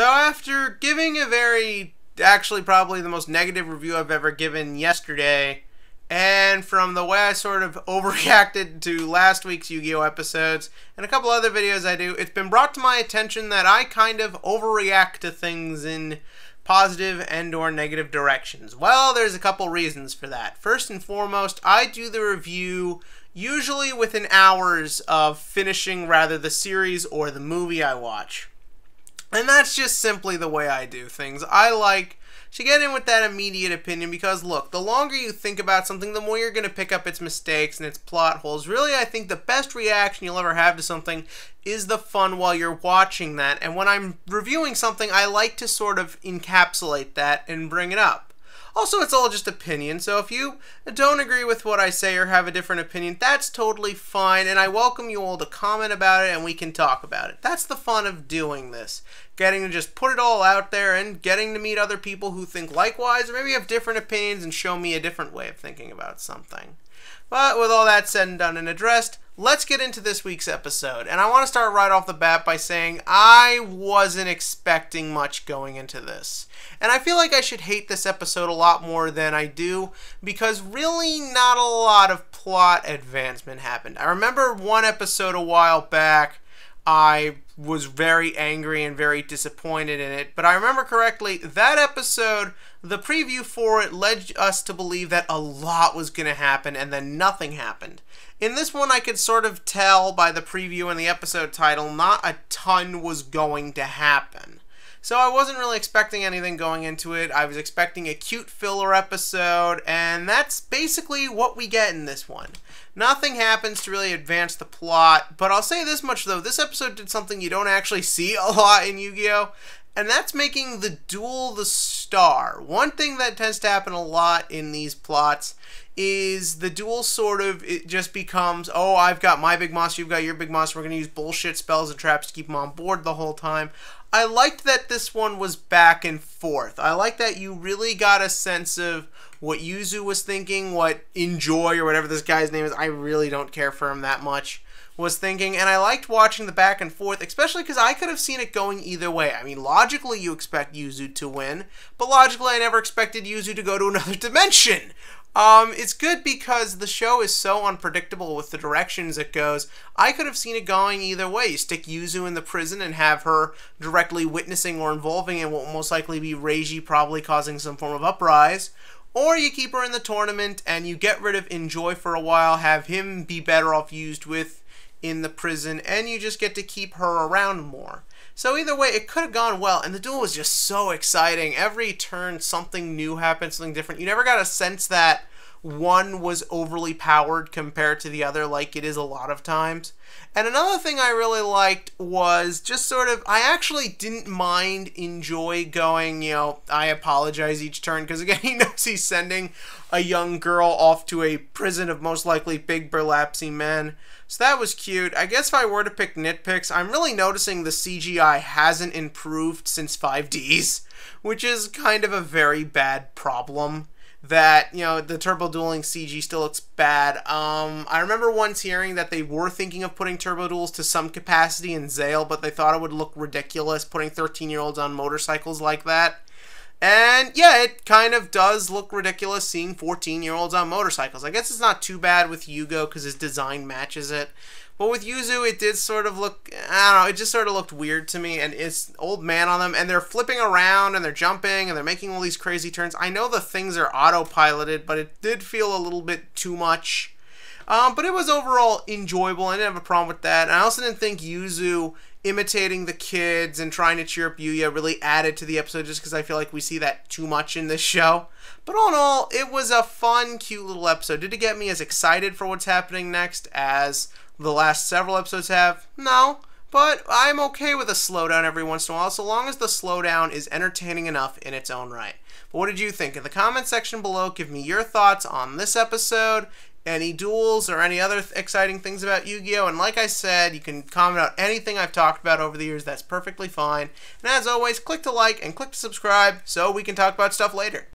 So after giving a actually probably the most negative review I've ever given yesterday, and from the way I sort of overreacted to last week's Yu-Gi-Oh episodes, and a couple other videos I do, it's been brought to my attention that I kind of overreact to things in positive and or negative directions. Well, there's a couple reasons for that. First and foremost, I do the review usually within hours of finishing rather the series or the movie I watch. And that's just simply the way I do things. I like to get in with that immediate opinion because, look, the longer you think about something, the more you're going to pick up its mistakes and its plot holes. Really, I think the best reaction you'll ever have to something is the fun while you're watching that. And when I'm reviewing something, I like to sort of encapsulate that and bring it up. Also, it's all just opinion, so if you don't agree with what I say or have a different opinion, that's totally fine, and I welcome you all to comment about it and we can talk about it. That's the fun of doing this. Getting to just put it all out there and getting to meet other people who think likewise or maybe have different opinions and show me a different way of thinking about something. But with all that said and done and addressed, let's get into this week's episode. And I want to start right off the bat by saying I wasn't expecting much going into this. And I feel like I should hate this episode a lot more than I do because really not a lot of plot advancement happened. I remember one episode a while back, I was very angry and very disappointed in it, but I remember correctly, that episode, the preview for it led us to believe that a lot was going to happen and then nothing happened. In this one, I could sort of tell by the preview and the episode title, not a ton was going to happen. So I wasn't really expecting anything going into it. I was expecting a cute filler episode, and that's basically what we get in this one. Nothing happens to really advance the plot, but I'll say this much though, this episode did something you don't actually see a lot in Yu-Gi-Oh! And that's making the duel the star. One thing that tends to happen a lot in these plots is the duel sort of, it just becomes, oh, I've got my big monster, you've got your big monster, we're going to use bullshit spells and traps to keep them on board the whole time. I liked that this one was back and forth. I like that you really got a sense of what Yuzu was thinking, what Enjoy, or whatever this guy's name is, I really don't care for him that much, was thinking, and I liked watching the back and forth, especially because I could have seen it going either way. I mean, logically you expect Yuzu to win, but logically I never expected Yuzu to go to another dimension. It's good because the show is so unpredictable with the directions it goes. I could have seen it going either way. You stick Yuzu in the prison and have her directly witnessing or involving in what will most likely be Reiji probably causing some form of uprise. Or you keep her in the tournament and you get rid of Enjoy for a while, have him be better off used with in the prison, and you just get to keep her around more. So either way, it could have gone well, and the duel was just so exciting. Every turn, something new happened, something different. You never got a sense that one was overly powered compared to the other like it is a lot of times. And another thing I really liked was just sort of, I actually didn't mind Enjoy going, you know, I apologize each turn, because again, he knows he's sending a young girl off to a prison of most likely big burlapsy men. So that was cute. I guess if I were to pick nitpicks, I'm really noticing the CGI hasn't improved since 5Ds, which is kind of a very bad problem. That, you know, the turbo dueling CG still looks bad. I remember once hearing that they were thinking of putting turbo duels to some capacity in Zale, but they thought it would look ridiculous putting 13-year-olds on motorcycles like that. And yeah, it kind of does look ridiculous seeing 14-year-olds on motorcycles. I guess it's not too bad with Yugioh because his design matches it. But with Yuzu, it did sort of look, I don't know, it just sort of looked weird to me. And it's old man on them, and they're flipping around, and they're jumping, and they're making all these crazy turns. I know the things are autopiloted, but it did feel a little bit too much. But it was overall enjoyable. I didn't have a problem with that. And I also didn't think Yuzu imitating the kids and trying to cheer up Yuya really added to the episode, just because I feel like we see that too much in this show. But all in all, it was a fun, cute little episode. Did it get me as excited for what's happening next as the last several episodes have? No. But I'm okay with a slowdown every once in a while, so long as the slowdown is entertaining enough in its own right. But what did you think? In the comment section below, give me your thoughts on this episode, any duels, or any other exciting things about Yu-Gi-Oh! And like I said, you can comment out anything I've talked about over the years. That's perfectly fine. And as always, click to like and click to subscribe so we can talk about stuff later.